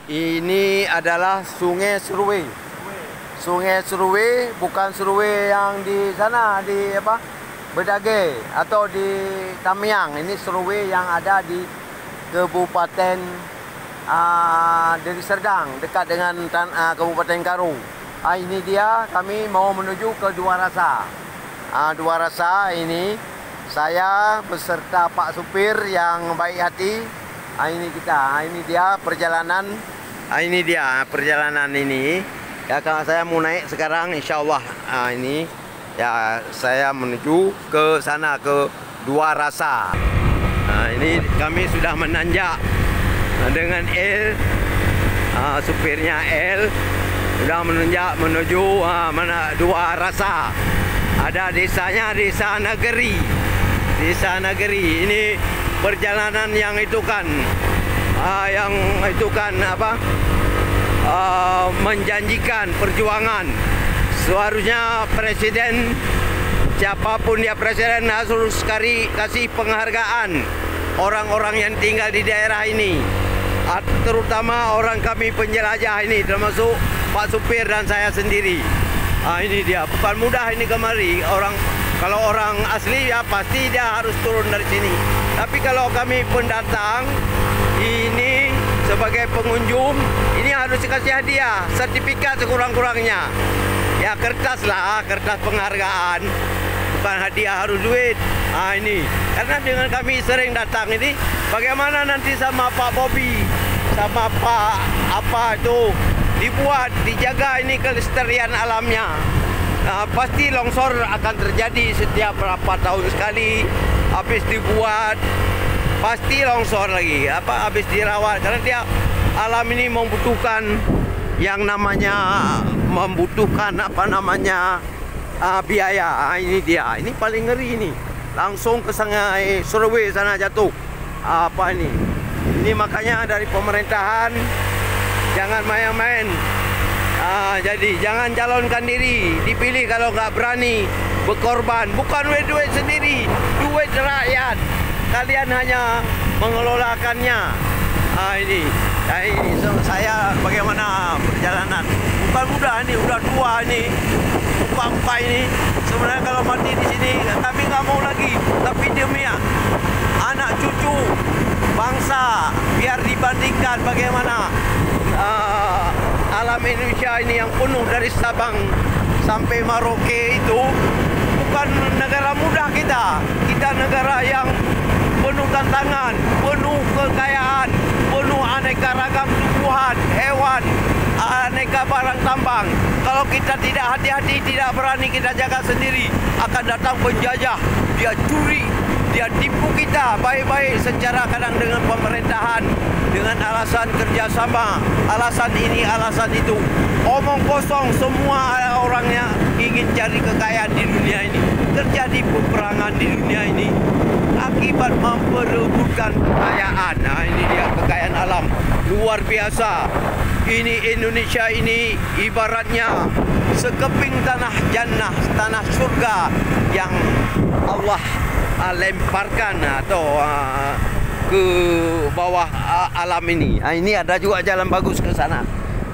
Ini adalah Sungai Seruwe. Sungai Seruwe bukan Seruwe yang di sana di apa? Bedage atau di Tamiang. Ini Seruwe yang ada di Kabupaten Deli Serdang dekat dengan Kabupaten Karu. Ini dia, kami mau menuju ke Dua Rasa. Dua Rasa ini saya beserta Pak Supir yang baik hati. Ini kita. Ini dia perjalanan. Ini dia perjalanan ini. Ya, kalau saya mau naik sekarang, insya-Allah. Ini ya saya menuju ke sana ke Dua Rasa. Ini kami sudah menanjak dengan L. Supirnya L sudah menanjak menuju mana Dua Rasa. Ada desanya Desa Negeri. Desa Negeri ini perjalanan yang itu kan apa? Menjanjikan perjuangan. Seharusnya presiden, siapapun dia presiden, harus kasih penghargaan orang-orang yang tinggal di daerah ini, terutama orang kami penjelajah ini, termasuk Pak Supir dan saya sendiri. Ini dia, bukan mudah ini kemari. Kalau orang asli ya pasti dia harus turun dari sini. Tapi kalau kami pendatang ini sebagai pengunjung, ini harus dikasih hadiah, sertifikat sekurang-kurangnya. Ya kertas lah, kertas penghargaan. Bukan hadiah harus duit. Ini. Karena dengan kami sering datang ini, bagaimana nanti sama Pak Bobi, sama Pak apa itu, dibuat, dijaga ini kelestarian alamnya. Pasti longsor akan terjadi setiap berapa tahun sekali. Habis dibuat, pasti longsor lagi. Habis dirawat, karena dia alam ini membutuhkan yang namanya biaya. Ini dia. Ini paling ngeri ini. Langsung ke Sungai Seruwe sana jatuh. Ini? Ini makanya dari pemerintahan jangan main-main. Jadi jangan calonkan diri, dipilih kalau nggak berani berkorban. Bukan duit sendiri, duit rakyat. Kalian hanya mengelolakannya. Ini saya bagaimana perjalanan. Bukan mudah ini, udah tua ini, muka ini. Sebenarnya kalau mati di sini kami nggak mau lagi. Tapi demi anak cucu bangsa, biar dibandingkan bagaimana alam Indonesia ini yang penuh dari Sabang sampai Merauke itu. Bukan negara mudah kita. Kita negara yang penuh tantangan, penuh kekayaan, penuh aneka ragam tumbuhan, hewan, aneka barang tambang. Kalau kita tidak hati-hati, tidak berani kita jaga sendiri, akan datang penjajah. Dia curi, dia tipu kita baik-baik secara kadang dengan pemerintahan, dengan alasan kerjasama, alasan ini, alasan itu. Omong kosong, semua orangnya ingin cari kekayaan di dunia ini. Terjadi peperangan di dunia ini akibat memperebutkan kekayaan. Ini dia kekayaan alam luar biasa. Ini Indonesia ini ibaratnya sekeping tanah jannah, tanah surga yang Allah lemparkan atau ke bawah alam ini. Ini ada juga jalan bagus ke sana.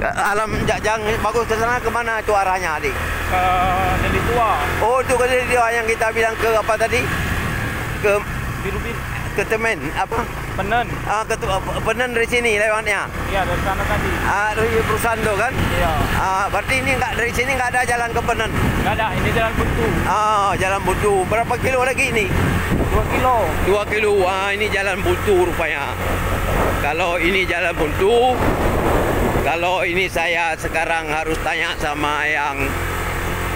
Alam jalan bagus ke sana, kemana itu arahnya, adik? Ke Deli Tua. Oh, itu ke Deli Tua yang kita bilang ke apa tadi? Ke Biru-biru. ke Temen apa? Penen. Penen dari sini lewatnya. Iya, dari sana tadi. Dari perusahaan itu kan? Iya. Berarti ini dari sini nggak ada jalan ke Penen? Nggak ada, ini jalan buntu. Jalan buntu. Berapa kilo lagi ini? 2 kilo. 2 kilo. Ini jalan buntu rupanya. Kalau ini jalan buntu, kalau ini saya sekarang harus tanya sama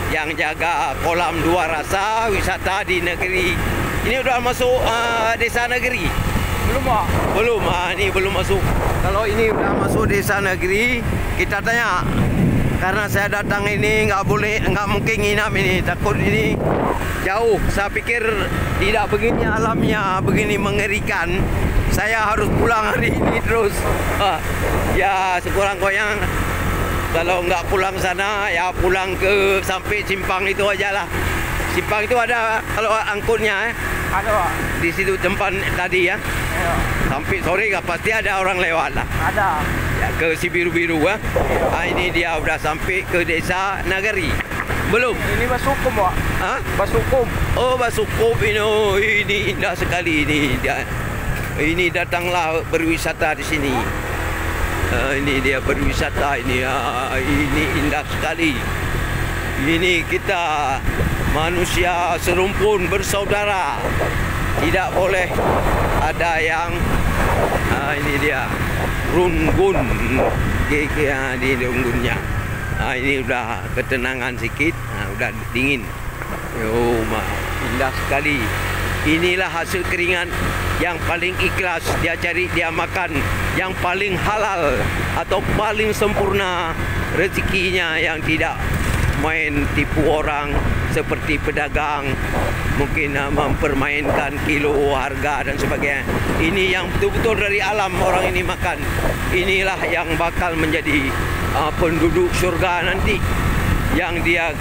yang jaga kolam Dua Rasa wisata di negeri. Ini udah masuk Desa Negeri? Belum, Pak. Belum, ini belum masuk. Kalau ini udah masuk Desa Negeri, kita tanya. Karena saya datang ini nggak mungkin nginap ini, takut ini jauh. Saya pikir tidak begini alamnya, begini mengerikan. Saya harus pulang hari ini terus. Ya sekurang-kurangnya kalau nggak pulang sana, ya pulang ke sampai Simpang itu aja lah. Simpang itu ada kalau angkutnya Ada, Pak. di situ tempat tadi ya. Iya. Sampai sore pasti ada orang lewat lah. Ada. Ya, ke si biru-biru ini dia udah sampai ke desa Nagari. Belum? Ini Basukum, Pak. Ha? Basukum. Oh, Basukup ini indah sekali ini. Ini datanglah berwisata di sini. Ini dia berwisata ini. Ini indah sekali. Ini kita manusia serumpun bersaudara. Tidak boleh ada yang ini dia runggun di runggunnya. Ini udah ketenangan sikit, udah dingin. Indah sekali. Inilah hasil keringat yang paling ikhlas dia cari, dia makan, yang paling halal atau paling sempurna rezekinya, yang tidak main tipu orang seperti pedagang mungkin mempermainkan kilo harga dan sebagainya. Ini yang betul-betul dari alam orang ini makan. Inilah yang bakal menjadi penduduk surga nanti, yang dia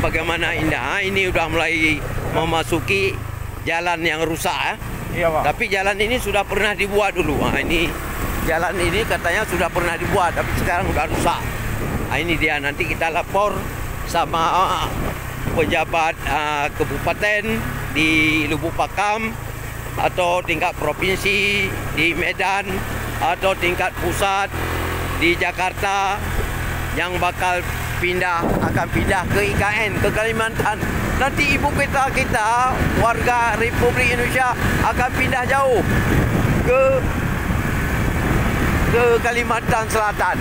bagaimana indah. Ini udah mulai memasuki jalan yang rusak Iya, Pak. Tapi jalan ini sudah pernah dibuat dulu. Ini jalan ini katanya sudah pernah dibuat, tapi sekarang udah rusak. Ini dia, nanti kita lapor sama pejabat kabupaten di Lubuk Pakam, atau tingkat provinsi di Medan, atau tingkat pusat di Jakarta, yang bakal akan pindah ke IKN, ke Kalimantan. Nanti ibu kita warga Republik Indonesia akan pindah jauh ke Kalimantan Selatan.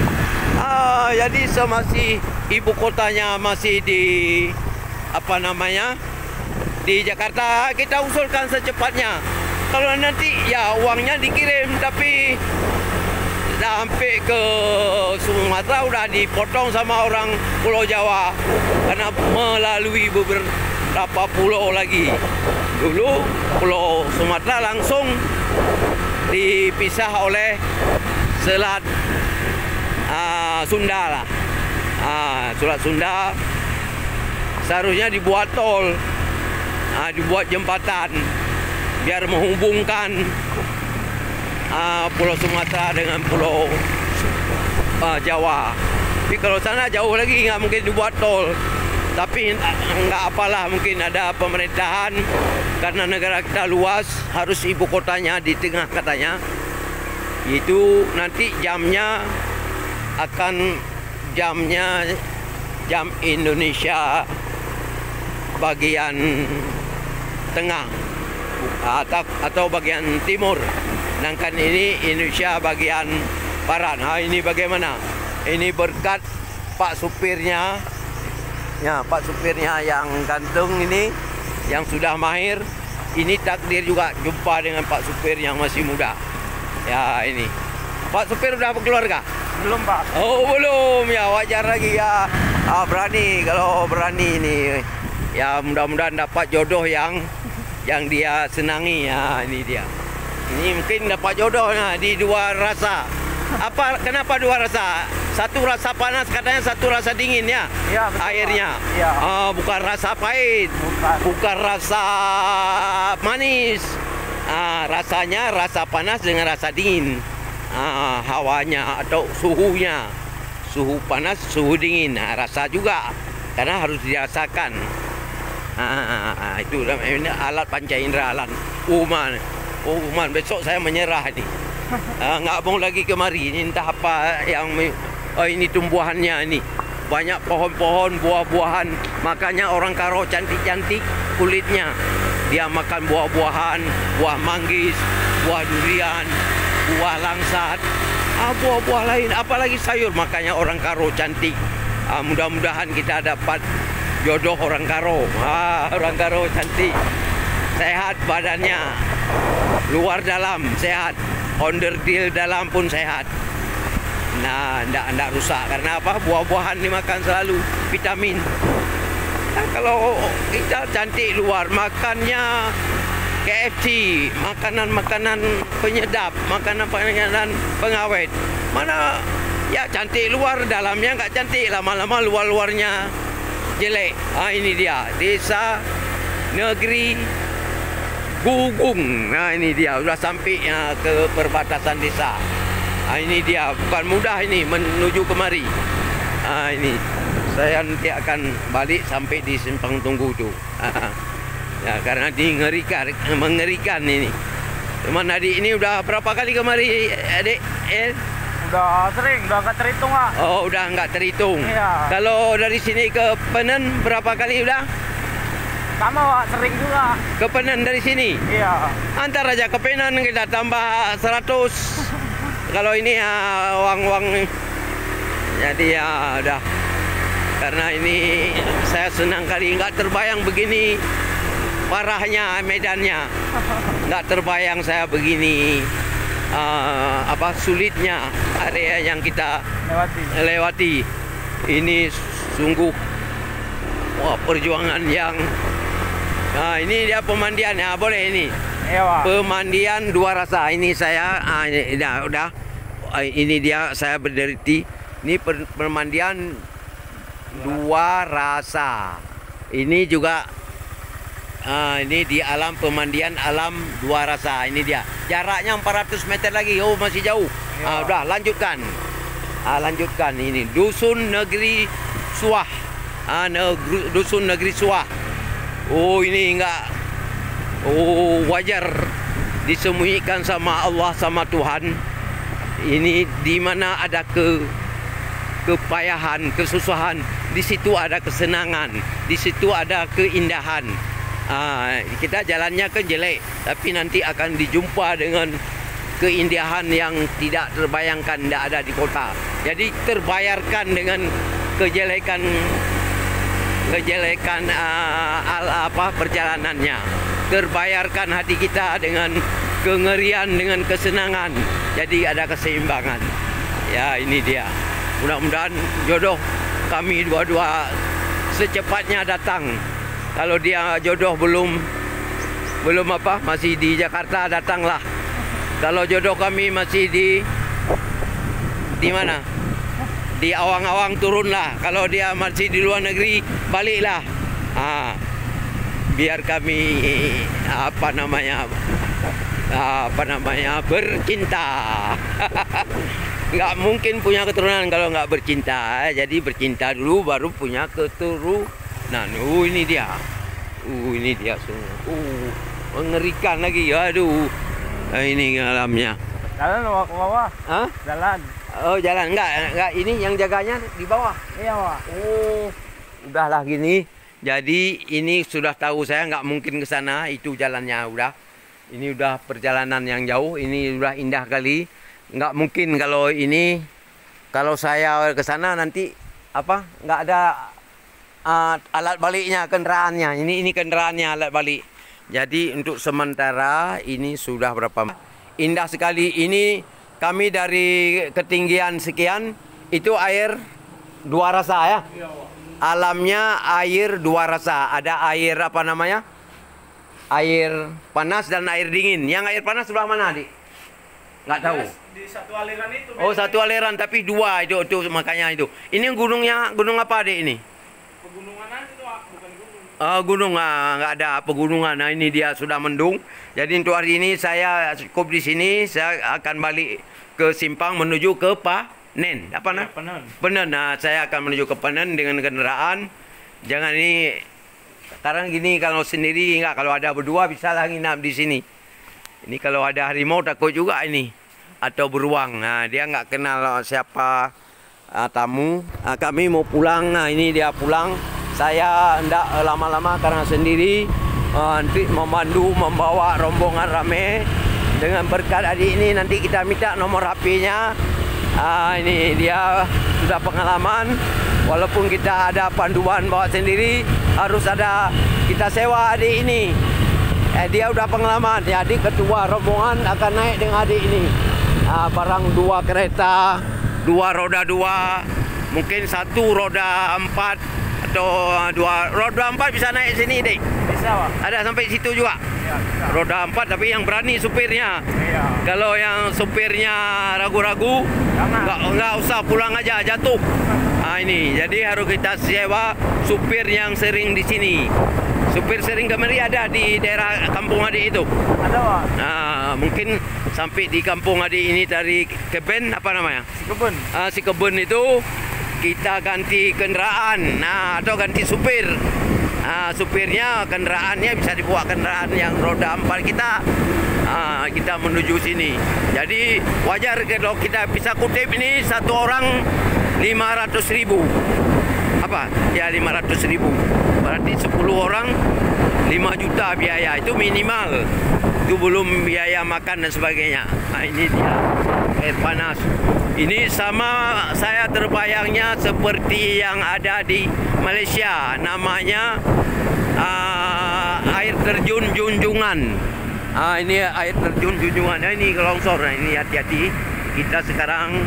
Jadi semasi ibu kotanya masih di di Jakarta, kita usulkan secepatnya. Kalau nanti ya uangnya dikirim, tapi sampai ke Sumatera udah dipotong sama orang Pulau Jawa karena melalui beberapa pulau lagi. Dulu Pulau Sumatera langsung dipisah oleh Selat Sunda lah. Selat Sunda seharusnya dibuat tol, dibuat jembatan biar menghubungkan Pulau Sumatera dengan Pulau Jawa. Tapi kalau sana jauh lagi, nggak mungkin dibuat tol. Tapi nggak apalah, mungkin ada pemerintahan karena negara kita luas, harus ibu kotanya di tengah katanya. Itu nanti jamnya akan jam Indonesia bagian tengah atau bagian timur. Sedangkan ini Indonesia bagian barat. Ini bagaimana? Ini berkat Pak supirnya. Ya, Pak supirnya yang gantung ini, yang sudah mahir. Ini takdir juga jumpa dengan Pak supir yang masih muda. Ya, ini. Pak supir udah berkeluarga? Belum, Pak. Oh, belum. Ya, wajar lagi ya. Berani, kalau berani ini. Ya, mudah-mudahan dapat jodoh yang dia senangi. Ya, ini dia. Ini mungkin dapat jodohnya di dua rasa. Kenapa dua rasa? Satu rasa panas katanya, satu rasa dingin ya. Iya, betul, airnya. Iya. Bukan rasa pahit, bukan rasa manis. Rasanya rasa panas dengan rasa dingin. Hawanya atau suhunya, suhu panas, suhu dingin. Rasa juga karena harus dirasakan. Itu alat panca indera, alat Uman. Besok saya menyerah nih. Nggak mau lagi kemari. Ini entah apa yang ini tumbuhannya ini. Banyak pohon-pohon, buah-buahan. Makanya orang Karo cantik-cantik kulitnya. Dia makan buah-buahan, buah manggis, buah durian, buah langsat, buah-buah lain, apalagi sayur. Makanya orang Karo cantik. Mudah-mudahan kita dapat jodoh orang Karo. Orang Karo cantik, sehat badannya, luar dalam sehat, onderdil dalam pun sehat. Nah, enggak rusak. Karena apa? Buah-buahan dimakan selalu, vitamin. Nah, kalau kita cantik luar, makannya KFC, makanan-makanan penyedap, makanan-makanan pengawet. Mana ya cantik luar, dalamnya nggak cantik. Lama-lama luar-luarnya jelek. Ini dia, desa negeri Gugung. Nah, ini dia, sudah sampai ke perbatasan desa. Ini dia, bukan mudah ini menuju kemari. Ini saya nanti akan balik sampai di simpang tunggu tu. Ya, karena mengerikan ini. Teman adik ini udah berapa kali kemari, adik? Udah sering, udah nggak terhitung, Pak. Oh, udah nggak terhitung. Iya. Kalau dari sini ke Penen berapa kali udah? Sama, Pak, sering juga. Ke Penen dari sini? Iya. Antar aja ke Penen kita tambah 100. Kalau ini ya uang-uang. Jadi ya udah. Karena ini saya senang kali, nggak terbayang begini parahnya medannya. Nggak terbayang saya begini sulitnya area yang kita lewati. Ini sungguh perjuangan yang ini dia pemandian ya, boleh ini. Iya, Pak. Pemandian dua rasa. Ini saya udah ini dia saya berdiri. Ini pemandian dua rasa. Ini juga ini di alam pemandian alam dua rasa. Ini dia. Jaraknya 400 meter lagi. Oh, masih jauh. Ya. Udah lanjutkan. Lanjutkan ini dusun negeri Suah. Dusun negeri Suah. Oh, ini enggak wajar disembunyikan sama Allah, sama Tuhan. Ini di mana ada kepayahan, kesusahan, di situ ada kesenangan, di situ ada keindahan. Kita jalannya kan jelek, tapi nanti akan dijumpa dengan keindahan yang tidak terbayangkan, tidak ada di kota. Jadi terbayarkan dengan kejelekan perjalanannya. Terbayarkan hati kita dengan kengerian, dengan kesenangan. Jadi ada keseimbangan. Ya, ini dia. Mudah-mudahan jodoh kami dua-dua secepatnya datang. Kalau dia jodoh belum masih di Jakarta, datanglah. Kalau jodoh kami masih di mana? Di awang-awang, turunlah. Kalau dia masih di luar negeri, baliklah. Biar kami bercinta. Nggak mungkin punya keturunan kalau nggak bercinta. Jadi bercinta dulu baru punya keturunan. Ini dia. Ini dia semua. Mengerikan lagi. Aduh. Ini alamnya. Jalan ke bawah. Hah? Jalan. Oh, jalan. Enggak. Ini yang jaganya di bawah. Iya, Pak. Oh, udahlah gini. Jadi ini sudah tahu saya nggak mungkin ke sana. Itu jalannya udah. Ini udah perjalanan yang jauh. Ini udah indah kali. Nggak mungkin kalau saya ke sana nanti nggak ada alat baliknya, kendaraannya. Ini kendaraannya, alat balik. Jadi untuk sementara ini sudah berapa indah sekali. Ini kami dari ketinggian sekian itu air dua rasa ya. Alamnya air dua rasa. Ada air air panas dan air dingin. Yang air panas sebelah mana, Adik? Nggak tahu. Di satu aliran itu. Oh, satu aliran tapi dua itu makanya itu. Ini gunung apa, Adik, ini? Pegunungan itu, Pak, bukan gunung. Gunung nggak ada pegunungan. Nah, ini dia sudah mendung. Jadi untuk hari ini saya cukup di sini. Saya akan balik ke Simpang menuju ke Penen. Penen. Nah, saya akan menuju ke Penen dengan kendaraan. Jangan ini sekarang gini, kalau sendiri enggak, kalau ada berdua bisa lah nginap di sini. Ini kalau ada harimau takut juga ini, atau beruang. Nah, dia nggak kenal siapa tamu. Kami mau pulang. Nah, ini dia pulang. Saya hendak lama-lama karena sendiri. Nanti membawa rombongan rame. Dengan berkat adik ini nanti kita minta nomor HP-nya. Ini dia sudah pengalaman. Walaupun kita ada panduan bawa sendiri, harus ada kita sewa adik ini. Dia udah pengalaman. Jadi ketua rombongan akan naik dengan adik ini. Barang 2 kereta, 2 roda 2, mungkin 1 roda 4 atau 2 roda 4 bisa naik sini, Dik. Bisa, Pak. Ada sampai situ juga. Iya, bisa. Roda 4 tapi yang berani supirnya. Iya. Kalau yang supirnya ragu-ragu, nggak usah, pulang aja, jatuh. Ini jadi harus kita sewa supir yang sering di sini. Supir sering kemari ada di daerah kampung adik itu. Ada Pak. Mungkin sampai di kampung adik ini dari Keben apa namanya? Si kebun. Si Kebun itu kita ganti kendaraan, atau ganti supir. Supirnya kendaraannya bisa dibawa kendaraan yang roda 4 kita. Kita menuju sini. Jadi wajar kalau kita bisa kutip ini satu orang 500.000. Apa? Ya 500.000. Berarti 10 orang 5 juta biaya. Itu minimal. Itu belum biaya makan dan sebagainya. Ini dia air panas. Ini sama saya terbayangnya seperti yang ada di Malaysia. Namanya air terjun Junjungan. Ini air terjun Junjungan. Ini longsor. Ini hati-hati. Kita sekarang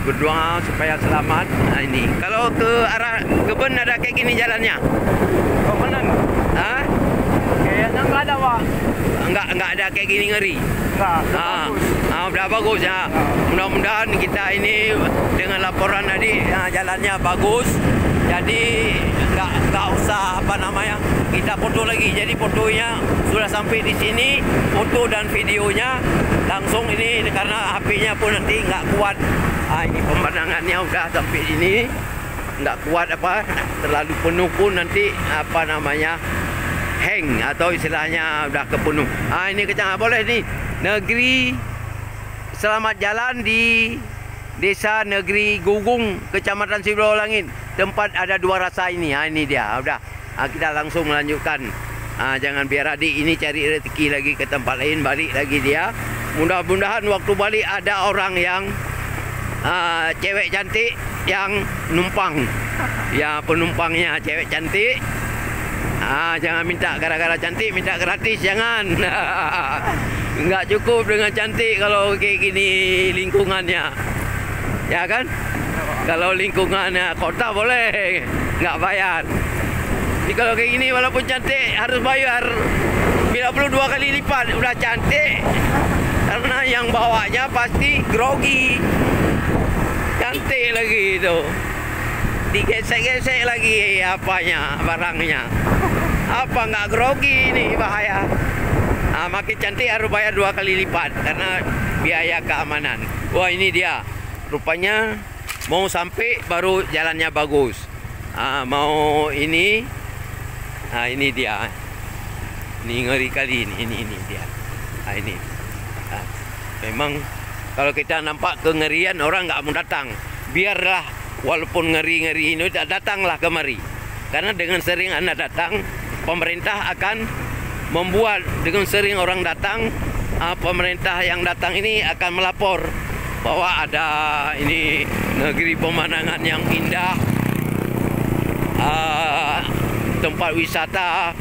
berdoa supaya selamat. Ini kalau ke arah Kebun ada kayak gini jalannya. Kebunan. Kayaknya nggak ada Pak. Enggak ada kayak gini ngeri. Nggak. Udah bagus ya. Mudah-mudahan kita ini dengan laporan tadi jalannya bagus. Jadi nggak usah apa namanya kita foto lagi. Jadi fotonya sudah sampai di sini, foto dan videonya langsung ini karena HP-nya pun nanti nggak kuat. Ini pemandangannya udah sampai ini nggak kuat apa terlalu penuh pun nanti apa namanya hang atau istilahnya udah kepenuh. Ini kecang boleh nih negeri selamat jalan di Desa Negeri Gugung, Kecamatan Sibolangit. Tempat ada 2 rasa ini. Ini dia. Udah. Kita langsung melanjutkan. Jangan biar adik ini cari rezeki lagi ke tempat lain, balik lagi dia. Mudah-mudahan waktu balik ada orang yang cewek cantik yang numpang. Ya, penumpangnya cewek cantik. Jangan minta gara-gara cantik minta gratis, jangan. Enggak cukup dengan cantik kalau kayak gini lingkungannya. Ya kan? Kalau lingkungannya kota boleh nggak bayar. Jadi kalau kayak gini walaupun cantik harus bayar. Bila perlu 2 kali lipat. Udah cantik karena yang bawanya pasti grogi. Cantik lagi itu. Digesek-gesek lagi apanya barangnya. Apa nggak grogi ini bahaya. Makin cantik harus bayar 2 kali lipat karena biaya keamanan. Wah ini dia. Rupanya mau sampai baru jalannya bagus. Mau ini. Ini dia. Ini ngeri kali ini. Ini dia. Ini. Memang kalau kita nampak kengerian orang nggak mau datang. Biarlah walaupun ngeri-ngeri ini datanglah kemari. Karena dengan sering Anda datang, pemerintah akan membuat dengan sering orang datang, pemerintah yang datang ini akan melapor bahwa ada ini negeri pemandangan yang indah, tempat wisata,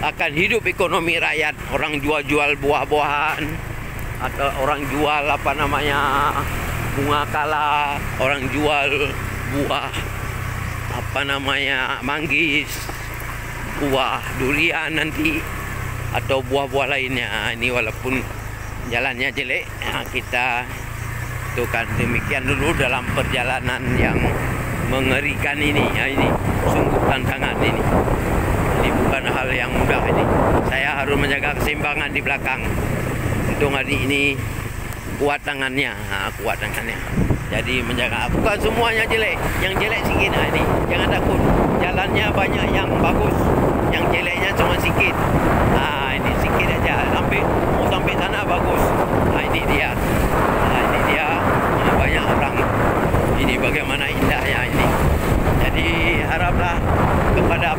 akan hidup ekonomi rakyat. Orang jual buah-buahan atau orang jual apa namanya bunga kala, orang jual buah apa namanya manggis, buah durian nanti atau buah-buah lainnya. Ini walaupun jalannya jelek, kita itu kan demikian dulu dalam perjalanan yang mengerikan ini. Ini sungguh tantangan ini. Ini bukan hal yang mudah ini. Saya harus menjaga keseimbangan di belakang. Untung hari ini kuat tangannya, kuat tangannya. Jadi menjaga. Bukan semuanya jelek. Yang jelek sikit. Ini jangan takut. Jalannya banyak yang bagus. Yang jeleknya cuma sikit. Ini sikit aja. Mau sampai sana bagus. Ini dia. Ini dia. Banyak orang. Ini bagaimana indahnya ini. Jadi haraplah kepada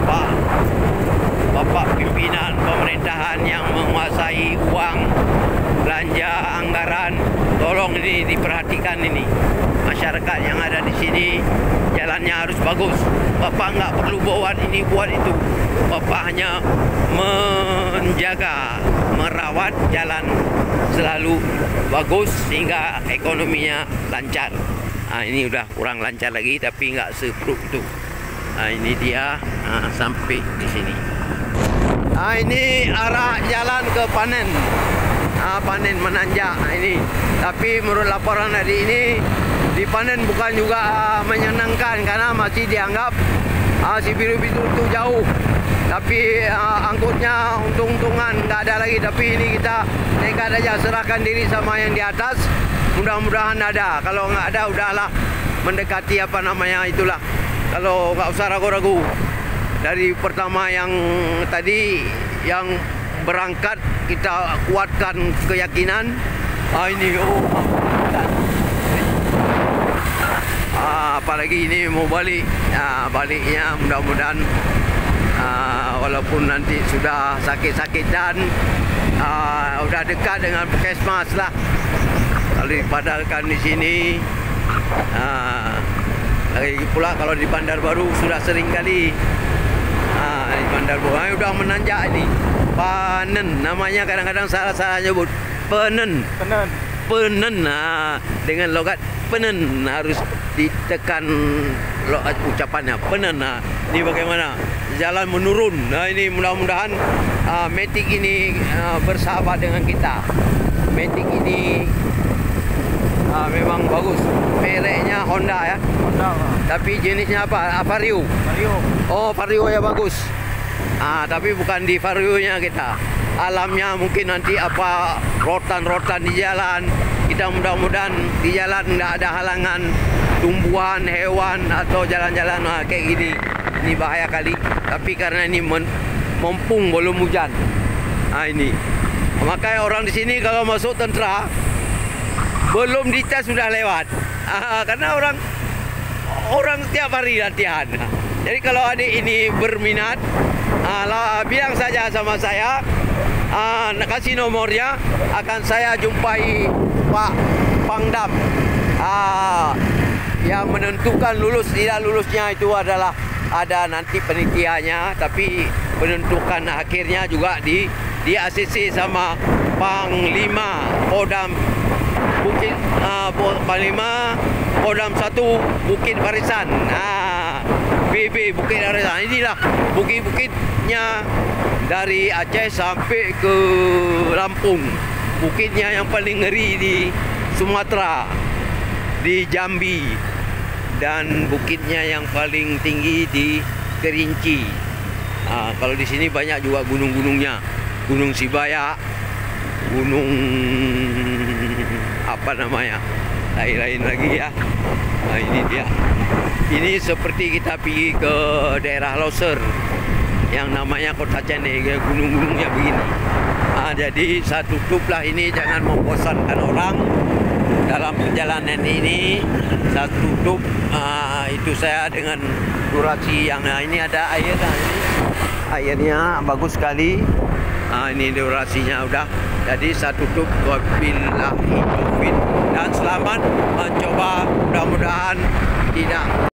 Bapak pimpinan pemerintahan yang menguasai uang belanja anggaran, tolong ini diperhatikan ini. Masyarakat yang ada di sini jalannya harus bagus. Bapak nggak perlu buat ini buat itu. Bapak hanya menjaga, merawat jalan selalu bagus sehingga ekonominya lancar. Ini udah kurang lancar lagi tapi nggak seburuk itu. Ini dia sampai di sini. Ini arah jalan ke Panen. Panen menanjak ini. Tapi menurut laporan hari ini di Panen bukan juga menyenangkan karena masih dianggap si biru-biru itu jauh. Tapi angkutnya untung-untungan nggak ada lagi. Tapi ini kita nekat aja, serahkan diri sama yang di atas. Mudah-mudahan ada. Kalau nggak ada, udahlah, mendekati apa namanya itulah. Kalau nggak usah ragu-ragu. Dari pertama yang tadi yang berangkat, kita kuatkan keyakinan. Ini apalagi ini mau balik. Baliknya mudah-mudahan walaupun nanti sudah sakit-sakitan, udah dekat dengan puskesmas lah. Kalau dipadalkan di sini, lagi pula kalau di Bandar Baru sudah sering kali. Di Bandar Baru udah menanjak ini. Panen namanya, kadang-kadang salah-salah nyebut. Penen. Dengan logat penen harus ditekan ucapannya penen. Ini bagaimana jalan menurun. Ini mudah-mudahan Matic ini bersahabat dengan kita. Matic ini memang bagus. Mereknya Honda ya. Tapi jenisnya apa? Vario. Oh, Vario ya bagus. Tapi bukan di Vario-nya kita. Alamnya mungkin nanti apa rotan-rotan di jalan. Kita mudah-mudahan di jalan nggak ada halangan tumbuhan, hewan atau jalan-jalan kayak gini. Ini bahaya kali. Tapi karena ini mumpung belum hujan. Ini. Makanya orang di sini kalau masuk tentera belum dites sudah lewat. Karena orang setiap hari latihan. Jadi kalau adik ini berminat, bilang saja sama saya, kasih nomornya, akan saya jumpai Pak Pangdam. Yang menentukan lulus tidak lulusnya itu adalah ada nanti penelitiannya, tapi penentukan akhirnya juga di ACC sama Panglima Kodam Bukit Panglima Kodam 1 Bukit Barisan. BB Bukit Barisan. Inilah bukit-bukitnya dari Aceh sampai ke Lampung. Bukitnya yang paling ngeri di Sumatera, di Jambi, dan bukitnya yang paling tinggi di Kerinci. Kalau di sini banyak juga gunung-gunungnya. Gunung Sibaya, gunung apa namanya, lain-lain lagi ya. Ini dia. Ini seperti kita pergi ke daerah Loser yang namanya Kota Cene, gunung-gunungnya begini. Jadi saya tutuplah ini, jangan membosankan orang dalam perjalanan ini. Saya tutup itu saya dengan durasi yang ini ada air. Airnya bagus sekali. Ini durasinya udah. Jadi saya tutup. Wabillahi taufik dan selamat mencoba. Mudah-mudahan tidak